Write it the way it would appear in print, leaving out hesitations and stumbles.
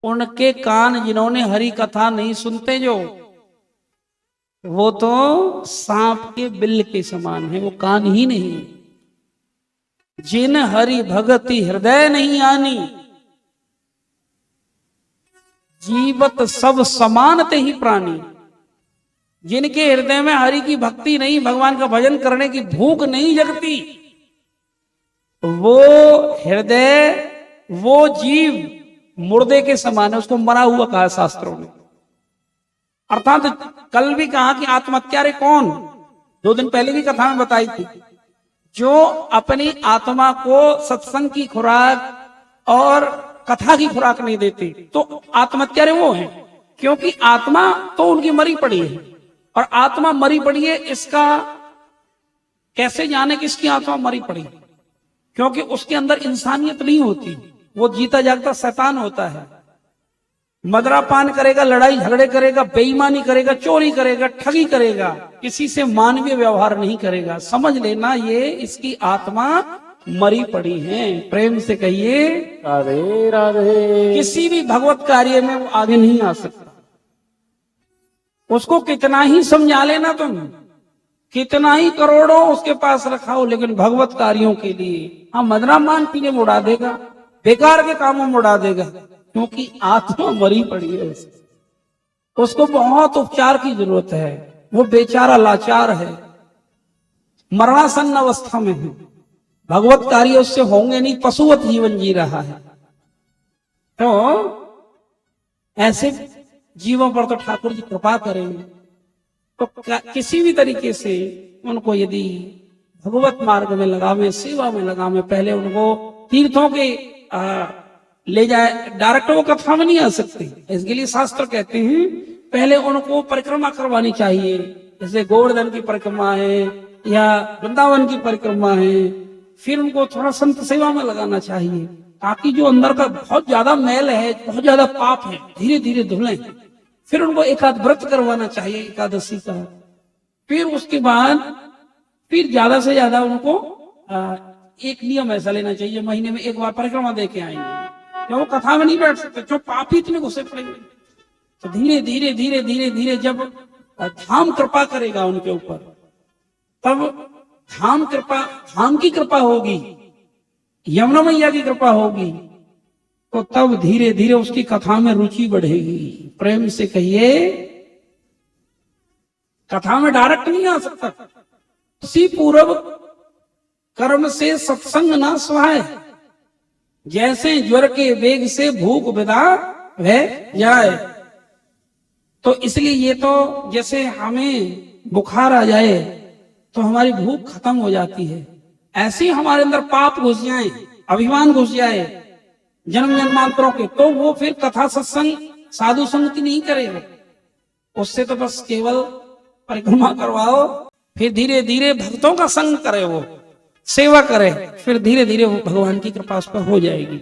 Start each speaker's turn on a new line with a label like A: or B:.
A: उनके कान जिन्होंने हरि कथा नहीं सुनते जो, वो तो सांप के बिल के समान है, वो कान ही नहीं। जिन हरि भगति हृदय नहीं आनी, जीवत सब समानते ही प्राणी। जिनके हृदय में हरि की भक्ति नहीं, भगवान का भजन करने की भूख नहीं जगती, वो हृदय, वो जीव मुर्दे के समान है, उसको मरा हुआ कहा शास्त्रों ने। अर्थात कल भी कहा कि आत्महत्यारे कौन, 2 दिन पहले की कथा में बताई थी, जो अपनी आत्मा को सत्संग की खुराक और कथा की खुराक नहीं देते, तो आत्महत्यारे वो हैं। क्योंकि आत्मा तो उनकी मरी पड़ी है, और आत्मा मरी पड़ी है, इसका कैसे जाने कि इसकी आत्मा मरी पड़ी? क्योंकि उसके अंदर इंसानियत नहीं होती, वो जीता जागता शैतान होता है। मदरापान करेगा, लड़ाई झगड़े करेगा, बेईमानी करेगा, चोरी करेगा, ठगी करेगा, किसी से मानवीय व्यवहार नहीं करेगा। समझ लेना ये इसकी आत्मा मरी पड़ी है। प्रेम से कहिए
B: राधे राधे।
A: किसी भी भगवत कार्य में वो आगे नहीं आ सकता। उसको कितना ही समझा लेना तुम, कितना ही करोड़ों उसके पास रखाओ, लेकिन भगवत कार्यों के लिए हाँ मदरापान पीने में उड़ा देगा, बेकार के कामों में उड़ा देगा, क्योंकि आत्मा मरी पड़ी है। उसको बहुत उपचार की जरूरत है, वो बेचारा लाचार है, मरणासन्न अवस्था में है, भगवत कार्य उससे होंगे नहीं, पशुवत जीवन जी रहा है। तो ऐसे जीवों पर तो ठाकुर जी कृपा करेंगे। तो किसी भी तरीके से उनको यदि भगवत मार्ग में लगावे, सेवा में लगावे, पहले उनको तीर्थों के ले जाए, डायरेक्ट वो कथा में नहीं आ सकते। इसके लिए शास्त्र कहते हैं पहले उनको परिक्रमा करवानी चाहिए, जैसे गोवर्धन की परिक्रमा है या वृंदावन की परिक्रमा है। फिर उनको थोड़ा संत सेवा में लगाना चाहिए, ताकि जो अंदर का बहुत ज्यादा मैल है, बहुत ज्यादा पाप है, धीरे धीरे धुले। फिर उनको एकाध व्रत करवाना चाहिए, एकादशी का। फिर उसके बाद फिर ज्यादा से ज्यादा उनको एक नियम ऐसा लेना चाहिए, महीने में एक बार परिक्रमा दे के आएंगे। वो कथा में नहीं बैठ सकते, जो पाप ही इतने घुसे पड़ेंगे। तो धीरे धीरे धीरे धीरे धीरे जब धाम कृपा करेगा उनके ऊपर, तब धाम की कृपा होगी, यमुना मैया की कृपा होगी, तो तब धीरे धीरे उसकी कथा में रुचि बढ़ेगी। प्रेम से कहिए कथा में डायरेक्ट नहीं आ सकता। इसी पूर्व कर्म से सत्संग ना सुहाए, जैसे ज्वर के वेग से भूख विदा वह जाए। तो इसलिए ये तो जैसे हमें बुखार आ जाए तो हमारी भूख खत्म हो जाती है, ऐसे ही हमारे अंदर पाप घुस जाए, अभिमान घुस जाए जन्म जन्मांतरों के, तो वो फिर कथा सत्संग साधु संगति नहीं करेगा। उससे तो बस केवल परिक्रमा करवाओ, फिर धीरे धीरे भक्तों का संग करे, वो सेवा करे, फिर धीरे धीरे वो भगवान की कृपा उस पर हो जाएगी।